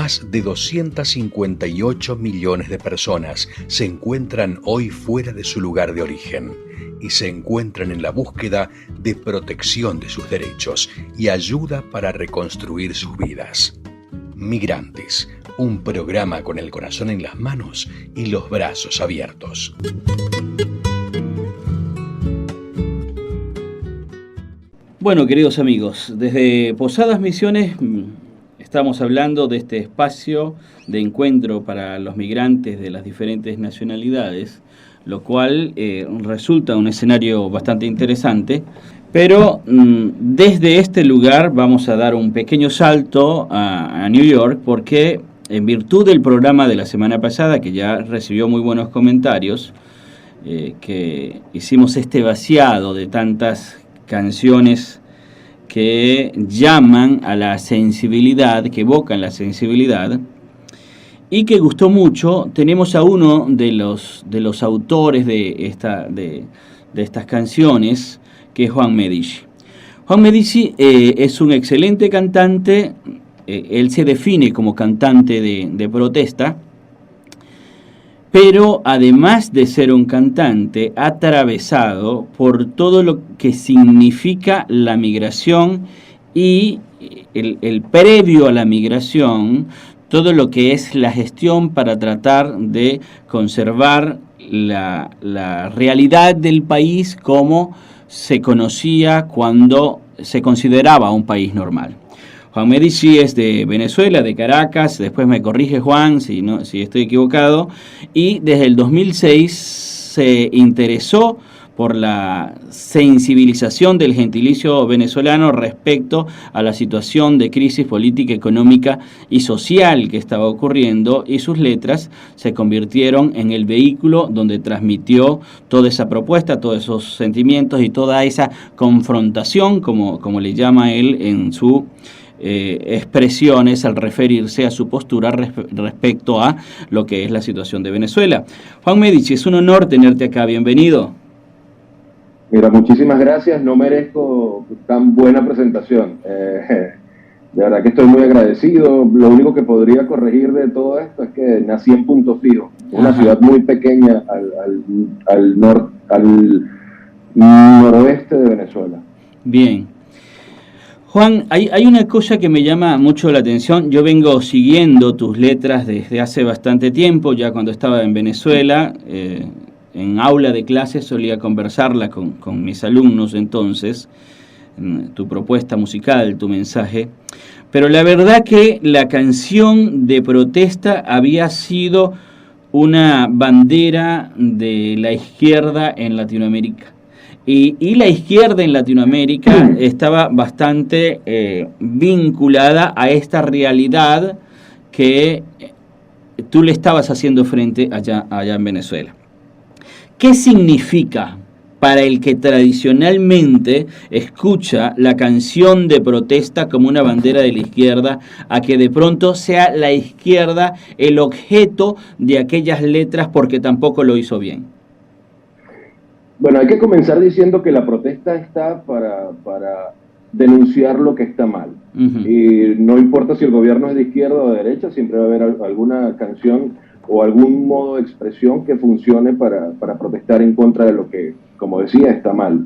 Más de 258 millones de personas se encuentran hoy fuera de su lugar de origen y se encuentran en la búsqueda de protección de sus derechos y ayuda para reconstruir sus vidas. Migrantes, un programa con el corazón en las manos y los brazos abiertos. Bueno, queridos amigos, desde Posadas Misiones estamos hablando de este espacio de encuentro para los migrantes de las diferentes nacionalidades, lo cual resulta un escenario bastante interesante. Pero desde este lugar vamos a dar un pequeño salto a New York, porque en virtud del programa de la semana pasada, que ya recibió muy buenos comentarios, que hicimos este vaciado de tantas canciones que llaman a la sensibilidad, que evocan la sensibilidad, y que gustó mucho, tenemos a uno de los autores de estas canciones, que es Juan Medici. Juan Medici es un excelente cantante, él se define como cantante de protesta, pero además de ser un cantante, ha atravesado por todo lo que significa la migración y el previo a la migración, todo lo que es la gestión para tratar de conservar la realidad del país como se conocía cuando se consideraba un país normal. Juan Medici es de Venezuela, de Caracas, después me corrige Juan si estoy equivocado, y desde el 2006 se interesó por la sensibilización del gentilicio venezolano respecto a la situación de crisis política, económica y social que estaba ocurriendo, y sus letras se convirtieron en el vehículo donde transmitió toda esa propuesta, todos esos sentimientos y toda esa confrontación, como le llama él en su expresiones al referirse a su postura respecto a lo que es la situación de Venezuela. Juan Medici, es un honor tenerte acá, bienvenido. Mira, muchísimas gracias, no merezco tan buena presentación. De verdad que estoy muy agradecido. Lo único que podría corregir de todo esto es que nací en Punto Fijo, una ciudad muy pequeña al noroeste de Venezuela. Bien. Juan, hay una cosa que me llama mucho la atención. Yo vengo siguiendo tus letras desde hace bastante tiempo, ya cuando estaba en Venezuela, en aula de clases solía conversarla con mis alumnos entonces, tu propuesta musical, tu mensaje. Pero la verdad que la canción de protesta había sido una bandera de la izquierda en Latinoamérica. Y la izquierda en Latinoamérica estaba bastante vinculada a esta realidad que tú le estabas haciendo frente allá en Venezuela. ¿Qué significa para el que tradicionalmente escucha la canción de protesta como una bandera de la izquierda, a que de pronto sea la izquierda el objeto de aquellas letras porque tampoco lo hizo bien? Bueno, hay que comenzar diciendo que la protesta está para denunciar lo que está mal. Y no importa si el gobierno es de izquierda o de derecha, siempre va a haber alguna canción o algún modo de expresión que funcione para protestar en contra de lo que, como decía, está mal.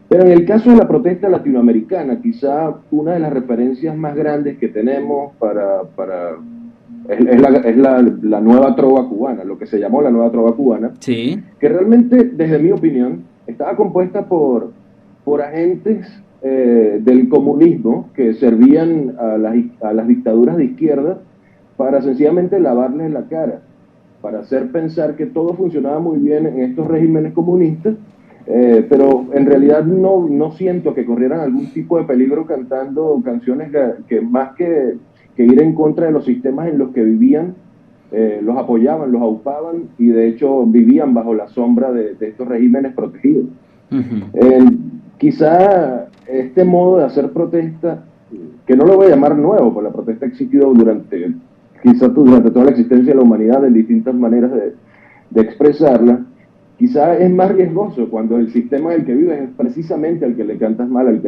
Pero en el caso de la protesta latinoamericana, quizá una de las referencias más grandes que tenemos es la nueva trova cubana, lo que se llamó la nueva trova cubana, sí, que realmente, desde mi opinión, estaba compuesta por agentes del comunismo que servían a las dictaduras de izquierda para sencillamente lavarles la cara, para hacer pensar que todo funcionaba muy bien en estos regímenes comunistas, pero en realidad no siento que corrieran algún tipo de peligro cantando canciones que más que ir en contra de los sistemas en los que vivían, los apoyaban, los aupaban y de hecho vivían bajo la sombra de estos regímenes protegidos. Quizá este modo de hacer protesta, que no lo voy a llamar nuevo, porque la protesta ha existido durante toda la existencia de la humanidad en distintas maneras de expresarla, quizá es más riesgoso cuando el sistema del que vives es precisamente al que le cantas mal,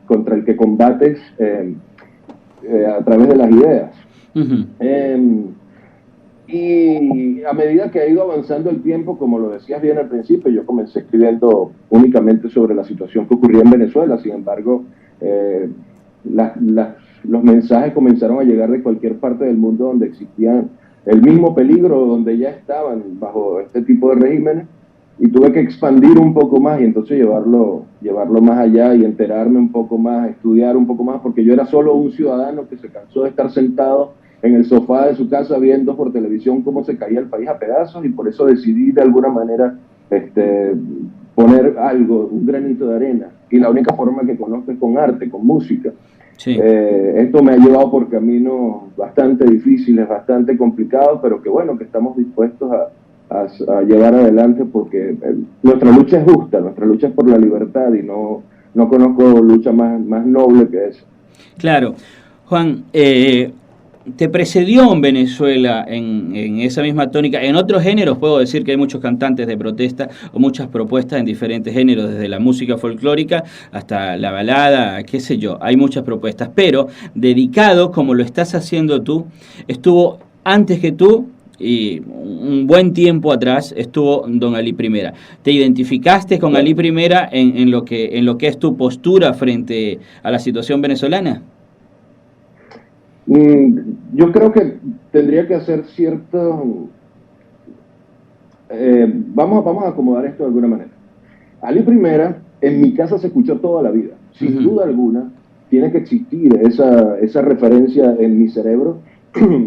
contra el que combates a través de las ideas. Ujú. Y a medida que ha ido avanzando el tiempo, como lo decías bien al principio, yo comencé escribiendo únicamente sobre la situación que ocurría en Venezuela. Sin embargo, eh, los mensajes comenzaron a llegar de cualquier parte del mundo donde existían el mismo peligro, donde ya estaban bajo este tipo de regímenes, y tuve que expandir un poco más y entonces llevarlo más allá y enterarme un poco más, estudiar un poco más, porque yo era solo un ciudadano que se cansó de estar sentado en el sofá de su casa viendo por televisión cómo se caía el país a pedazos, y por eso decidí de alguna manera poner algo, un granito de arena. Y la única forma que conozco es con arte, con música. Sí. Esto me ha llevado por caminos bastante difíciles, bastante complicados, pero que bueno, que estamos dispuestos a llevar adelante, porque nuestra lucha es justa, nuestra lucha es por la libertad, y no conozco lucha más noble que esa. Claro. Juan, te precedió en Venezuela en esa misma tónica. En otros géneros puedo decir que hay muchos cantantes de protesta o muchas propuestas en diferentes géneros, desde la música folclórica hasta la balada, qué sé yo, hay muchas propuestas. Pero dedicado, como lo estás haciendo tú, estuvo antes que tú y un buen tiempo atrás estuvo Don Ali Primera. ¿Te identificaste con Ali Primera en lo que es tu postura frente a la situación venezolana? Yo creo que tendría que hacer cierto... vamos a acomodar esto de alguna manera. Ali Primera, en mi casa se escuchó toda la vida. Sin duda alguna, tiene que existir esa referencia en mi cerebro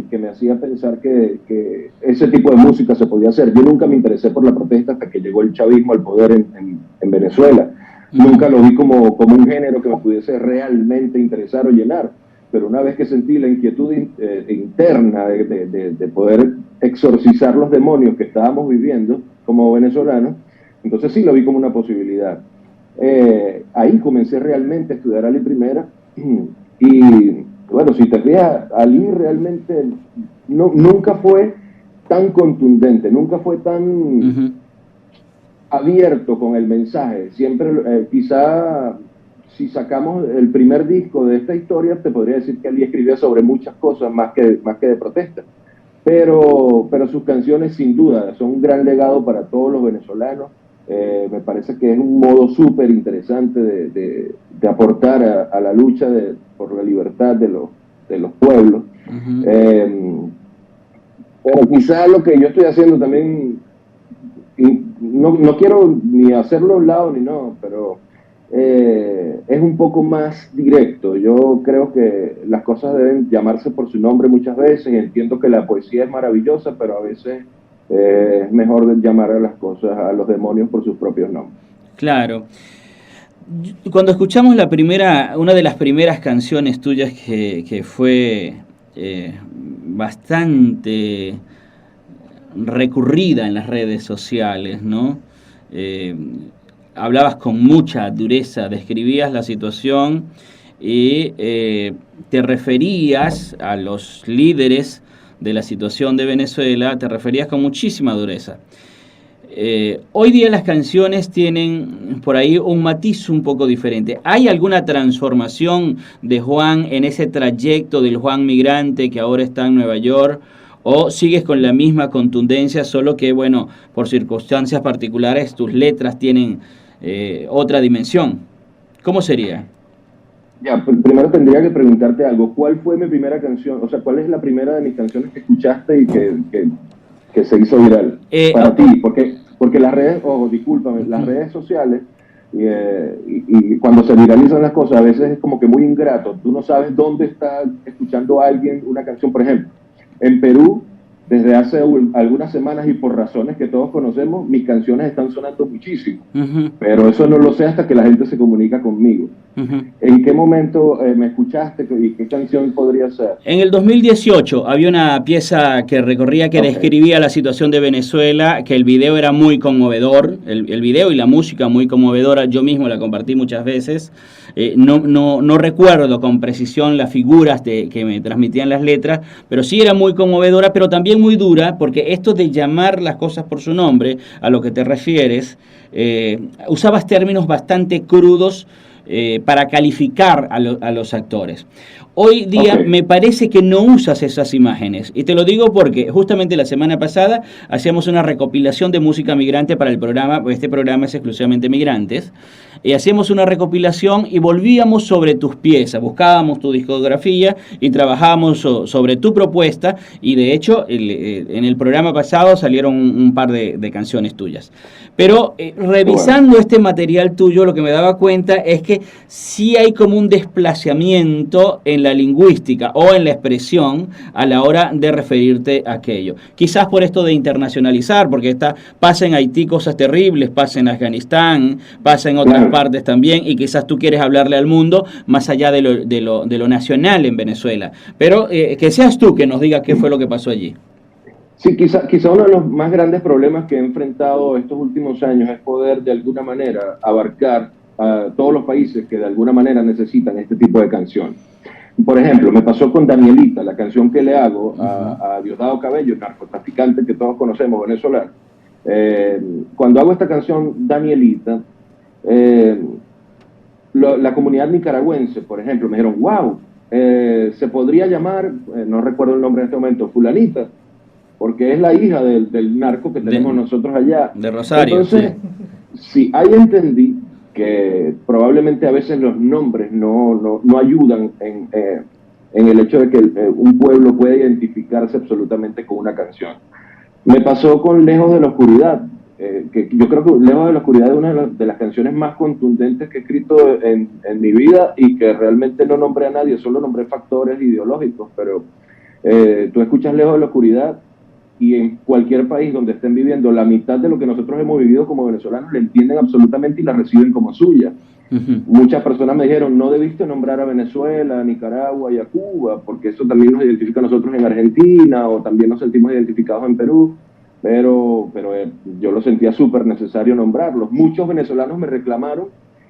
que me hacía pensar que ese tipo de música se podía hacer. Yo nunca me interesé por la protesta hasta que llegó el chavismo al poder en Venezuela. Nunca lo vi como un género que me pudiese realmente interesar o llenar. Pero una vez que sentí la inquietud interna de poder exorcizar los demonios que estábamos viviendo como venezolanos, entonces sí lo vi como una posibilidad. Ahí comencé realmente a estudiar Ali Primera, y bueno, si te fijas, Ali realmente nunca fue tan contundente, nunca fue tan abierto con el mensaje. Siempre, quizá, si sacamos el primer disco de esta historia, te podría decir que Ali escribía sobre muchas cosas más que de protesta. Pero sus canciones, sin duda, son un gran legado para todos los venezolanos. Me parece que es un modo súper interesante de aportar a la lucha por la libertad de los pueblos. Pero quizá lo que yo estoy haciendo también, no quiero ni hacerlo a un lado ni no, pero es un poco más directo. Yo creo que las cosas deben llamarse por su nombre muchas veces, y entiendo que la poesía es maravillosa, pero a veces es mejor llamar a las cosas, a los demonios, por sus propios nombres. Claro. Cuando escuchamos una de las primeras canciones tuyas que fue bastante recurrida en las redes sociales, ¿no? Hablabas con mucha dureza, describías la situación y te referías a los líderes de la situación de Venezuela, te referías con muchísima dureza. Hoy día las canciones tienen por ahí un matiz un poco diferente. ¿Hay alguna transformación de Juan en ese trayecto del Juan migrante que ahora está en Nueva York? ¿O sigues con la misma contundencia, solo que, bueno, por circunstancias particulares tus letras tienen otra dimensión? ¿Cómo sería? Ya, primero tendría que preguntarte algo. ¿Cuál fue mi primera canción? O sea, ¿cuál es la primera de mis canciones que escuchaste y que se hizo viral para ti? Porque las redes, discúlpame, las redes sociales, y cuando se viralizan las cosas, a veces es como que muy ingrato. Tú no sabes dónde está escuchando a alguien una canción. Por ejemplo, en Perú, desde hace algunas semanas, y por razones que todos conocemos, mis canciones están sonando muchísimo. Pero eso no lo sé hasta que la gente se comunica conmigo. ¿En qué momento me escuchaste y qué canción podría ser? En el 2018 había una pieza que describía la situación de Venezuela, que el video era muy conmovedor, el video y la música muy conmovedora. Yo mismo la compartí muchas veces. No recuerdo con precisión las figuras que me transmitían las letras, pero sí era muy conmovedora, pero también muy dura, porque esto de llamar las cosas por su nombre, a lo que te refieres, usabas términos bastante crudos, para calificar a los actores. Hoy día Ok. me parece que no usas esas imágenes. Y te lo digo porque justamente la semana pasada hacíamos una recopilación de música migrante para el programa, pues este programa es exclusivamente migrantes, y hacíamos una recopilación y volvíamos sobre tus piezas, buscábamos tu discografía y trabajábamos sobre tu propuesta, y de hecho en el programa pasado salieron un par de canciones tuyas. Pero revisando este material tuyo, lo que me daba cuenta es que sí hay como un desplazamiento en la lingüística o en la expresión a la hora de referirte a aquello. Quizás por esto de internacionalizar, porque pasa en Haití cosas terribles, pasa en Afganistán, pasa en otras partes también, y quizás tú quieres hablarle al mundo más allá de lo nacional en Venezuela. Pero que seas tú que nos diga qué fue lo que pasó allí. Sí, quizá uno de los más grandes problemas que he enfrentado estos últimos años es poder de alguna manera abarcar a todos los países que de alguna manera necesitan este tipo de canción. Por ejemplo, me pasó con Danielita, la canción que le hago a Diosdado Cabello, narcotraficante que todos conocemos, venezolano. Cuando hago esta canción, Danielita, la comunidad nicaragüense, por ejemplo, me dijeron, wow, se podría llamar, no recuerdo el nombre en este momento, fulanita, porque es la hija del narco que tenemos nosotros allá. De Rosario. Entonces, sí, ahí entendí que probablemente a veces los nombres no ayudan en el hecho de que un pueblo pueda identificarse absolutamente con una canción. Me pasó con Lejos de la Oscuridad, que yo creo que Lejos de la Oscuridad es una de las canciones más contundentes que he escrito en mi vida, y que realmente no nombré a nadie, solo nombré factores ideológicos, pero tú escuchas Lejos de la Oscuridad y en cualquier país donde estén viviendo la mitad de lo que nosotros hemos vivido como venezolanos, le entienden absolutamente y la reciben como suya. Muchas personas me dijeron, no debiste nombrar a Venezuela, a Nicaragua y a Cuba, porque eso también nos identifica a nosotros en Argentina, o también nos sentimos identificados en Perú, pero yo lo sentía súper necesario nombrarlos. Muchos venezolanos me reclamaron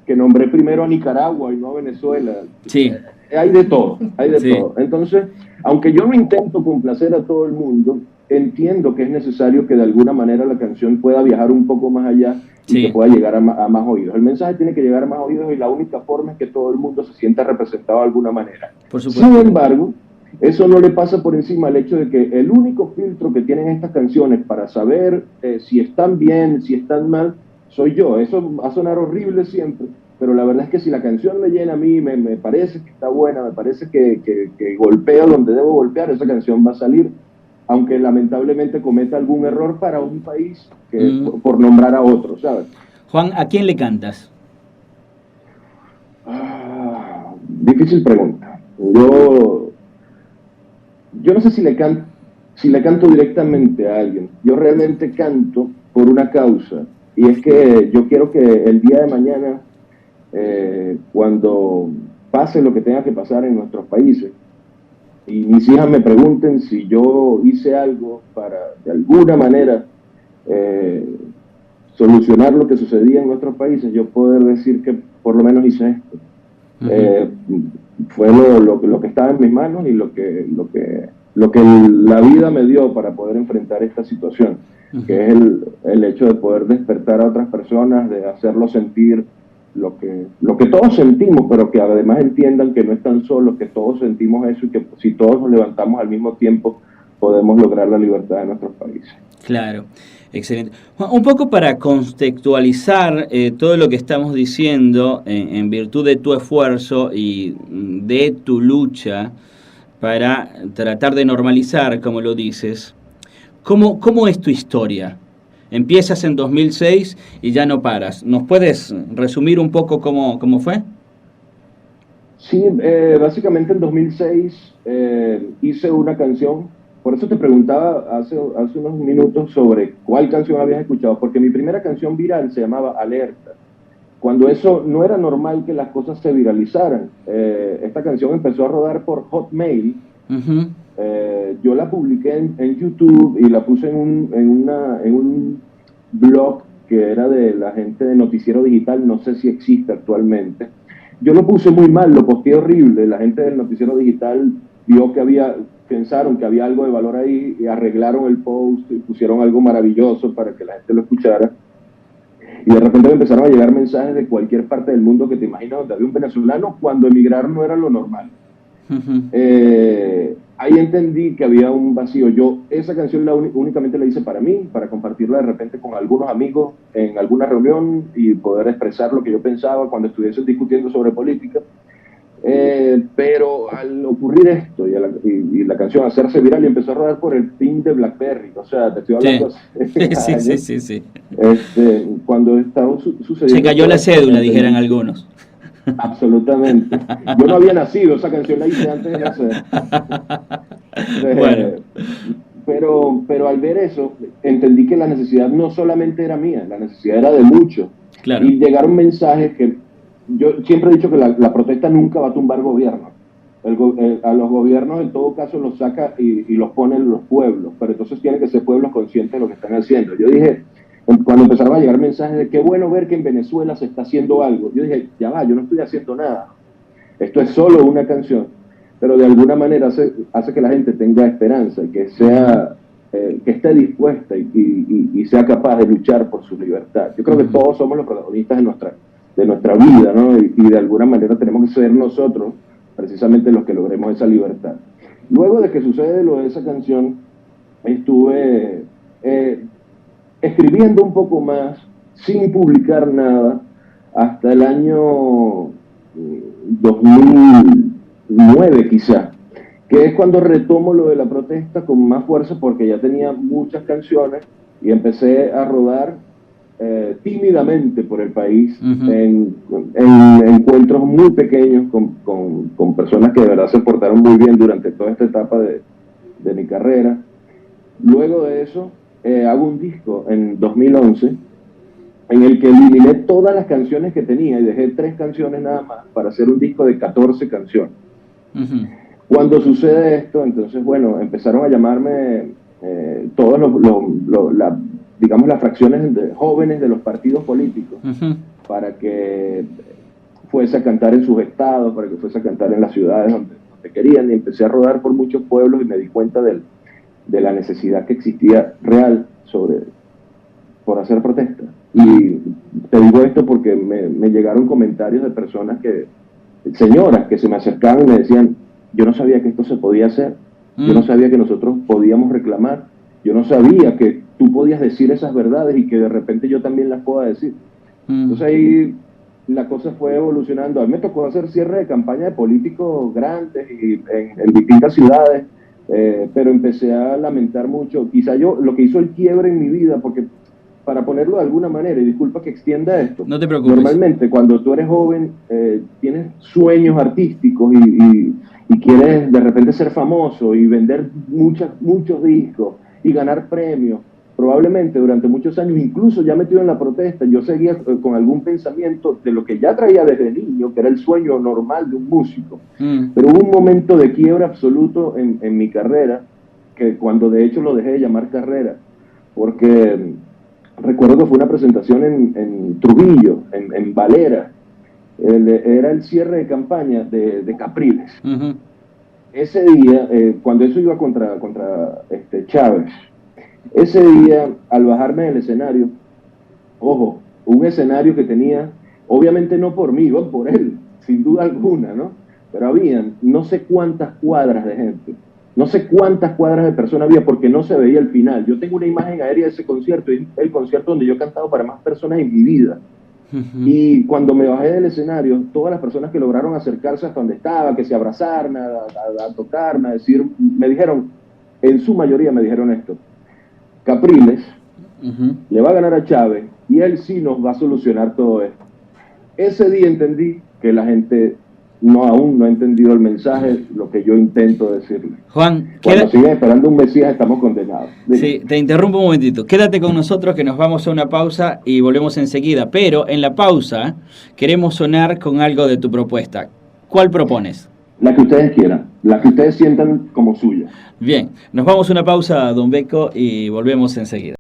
que nombré primero a Nicaragua y no a Venezuela. Sí. Hay de todo, hay de todo. Entonces, aunque yo no intento complacer a todo el mundo, entiendo que es necesario que de alguna manera la canción pueda viajar un poco más allá y que pueda llegar a más oídos. El mensaje tiene que llegar a más oídos, y la única forma es que todo el mundo se sienta representado de alguna manera. Por supuesto. Sin embargo, eso no le pasa por encima el hecho de que el único filtro que tienen estas canciones para saber si están bien, si están mal, soy yo. Eso va a sonar horrible siempre, pero la verdad es que si la canción me llena a mí, me parece que está buena, me parece que golpea donde debo golpear, esa canción va a salir, aunque lamentablemente cometa algún error para un país que, por nombrar a otro, ¿sabes? Juan, ¿a quién le cantas? Difícil pregunta. Yo no sé si le canto directamente a alguien. Yo realmente canto por una causa, y es que yo quiero que el día de mañana, cuando pase lo que tenga que pasar en nuestros países, y mis hijas me pregunten si yo hice algo para, de alguna manera, solucionar lo que sucedía en nuestros países, yo poder decir que por lo menos hice esto. Fue lo que estaba en mis manos, y lo que la vida me dio para poder enfrentar esta situación, que es el hecho de poder despertar a otras personas, de hacerlos sentir lo que todos sentimos, pero que además entiendan que no están solos, que todos sentimos eso, y que si todos nos levantamos al mismo tiempo podemos lograr la libertad de nuestros países. Claro, excelente. Juan, un poco para contextualizar todo lo que estamos diciendo en virtud de tu esfuerzo y de tu lucha para tratar de normalizar, como lo dices, ¿cómo es tu historia? Empiezas en 2006 y ya no paras. ¿Nos puedes resumir un poco cómo fue? Sí, básicamente en 2006 hice una canción. Por eso te preguntaba hace unos minutos sobre cuál canción habías escuchado, porque mi primera canción viral se llamaba Alerta. Cuando eso no era normal que las cosas se viralizaran. Esta canción empezó a rodar por Hotmail. Yo la publiqué en YouTube y la puse en un blog que era de la gente de Noticiero Digital, no sé si existe actualmente. Yo lo puse muy mal, lo posteé horrible. La gente del Noticiero Digital vio que pensaron que había algo de valor ahí, y arreglaron el post y pusieron algo maravilloso para que la gente lo escuchara. Y de repente me empezaron a llegar mensajes de cualquier parte del mundo que te imaginas donde había un venezolano cuando emigrar no era lo normal. Ahí entendí que había un vacío. Yo esa canción únicamente la hice para mí, para compartirla de repente con algunos amigos en alguna reunión y poder expresar lo que yo pensaba cuando estuviesen discutiendo sobre política. Pero al ocurrir esto y la canción hacerse viral y empezó a rodar por el pin de BlackBerry, o sea, te estoy hablando sí. Cuando estaba sucediendo... Se cayó la cédula, dijeran algunos. Absolutamente. Yo no había nacido, esa canción la hice antes de nacer. Bueno. Pero al ver eso, entendí que la necesidad no solamente era mía, la necesidad era de muchos. Claro. Y llegaron mensajes que yo siempre he dicho que la protesta nunca va a tumbar gobiernos. A los gobiernos en todo caso los saca y los ponen los pueblos, pero entonces tienen que ser pueblos conscientes de lo que están haciendo. Yo dije, cuando empezaron a llegar mensajes de qué bueno ver que en Venezuela se está haciendo algo, yo dije, ya va, yo no estoy haciendo nada. Esto es solo una canción, pero de alguna manera hace que la gente tenga esperanza y que esté dispuesta y sea capaz de luchar por su libertad. Yo creo que todos somos los protagonistas de nuestra vida, ¿no? Y de alguna manera tenemos que ser nosotros precisamente los que logremos esa libertad. Luego de que sucede lo de esa canción, estuve escribiendo un poco más, sin publicar nada, hasta el año 2009 quizá, que es cuando retomo lo de la protesta con más fuerza porque ya tenía muchas canciones y empecé a rodar tímidamente por el país en encuentros muy pequeños con personas que de verdad se portaron muy bien durante toda esta etapa de mi carrera. Luego de eso hago un disco en 2011 en el que eliminé todas las canciones que tenía y dejé 3 canciones nada más para hacer un disco de 14 canciones. Cuando sucede esto, entonces, bueno, empezaron a llamarme todos digamos, las fracciones de jóvenes de los partidos políticos para que fuese a cantar en sus estados, para que fuese a cantar en las ciudades donde querían, y empecé a rodar por muchos pueblos y me di cuenta de la necesidad que existía real por hacer protesta. Y te digo esto porque me llegaron comentarios de personas señoras que se me acercaban y me decían, yo no sabía que esto se podía hacer, yo no sabía que nosotros podíamos reclamar, yo no sabía que tú podías decir esas verdades y que de repente yo también las pueda decir. Entonces ahí la cosa fue evolucionando. A mí me tocó hacer cierre de campaña de políticos grandes y en distintas ciudades, pero empecé a lamentar mucho. Quizá lo que hizo el quiebre en mi vida, porque para ponerlo de alguna manera, y disculpa que extienda esto, no te preocupes. Normalmente cuando tú eres joven tienes sueños artísticos y quieres de repente ser famoso y vender muchos discos y ganar premios. Probablemente durante muchos años, incluso ya metido en la protesta, yo seguía con algún pensamiento de lo que ya traía desde niño, que era el sueño normal de un músico. Pero hubo un momento de quiebra absoluto en mi carrera, que cuando de hecho lo dejé de llamar carrera, porque recuerdo que fue una presentación en Trujillo, en Valera, era el cierre de campaña de Capriles. Ese día, cuando eso iba contra Chávez, ese día, al bajarme del escenario, ojo, un escenario que tenía, obviamente no por mí, iban por él, sin duda alguna, ¿no? Pero habían no sé cuántas cuadras de gente, no sé cuántas cuadras de personas había porque no se veía el final. Yo tengo una imagen aérea de ese concierto, y el concierto donde yo he cantado para más personas en mi vida. Y cuando me bajé del escenario, todas las personas que lograron acercarse hasta donde estaba, que se abrazaran, a tocarme, me dijeron, en su mayoría me dijeron esto: Capriles le va a ganar a Chávez y él sí nos va a solucionar todo esto. Ese día entendí que la gente aún no ha entendido el mensaje, lo que yo intento decirle. Juan, cuando siguen esperando un Mesías estamos condenados. Sí, te interrumpo un momentito. Quédate con nosotros que nos vamos a una pausa y volvemos enseguida. Pero en la pausa queremos sonar con algo de tu propuesta. ¿Cuál propones? La que ustedes quieran, la que ustedes sientan como suya. Bien, nos vamos a una pausa, don Becco, y volvemos enseguida.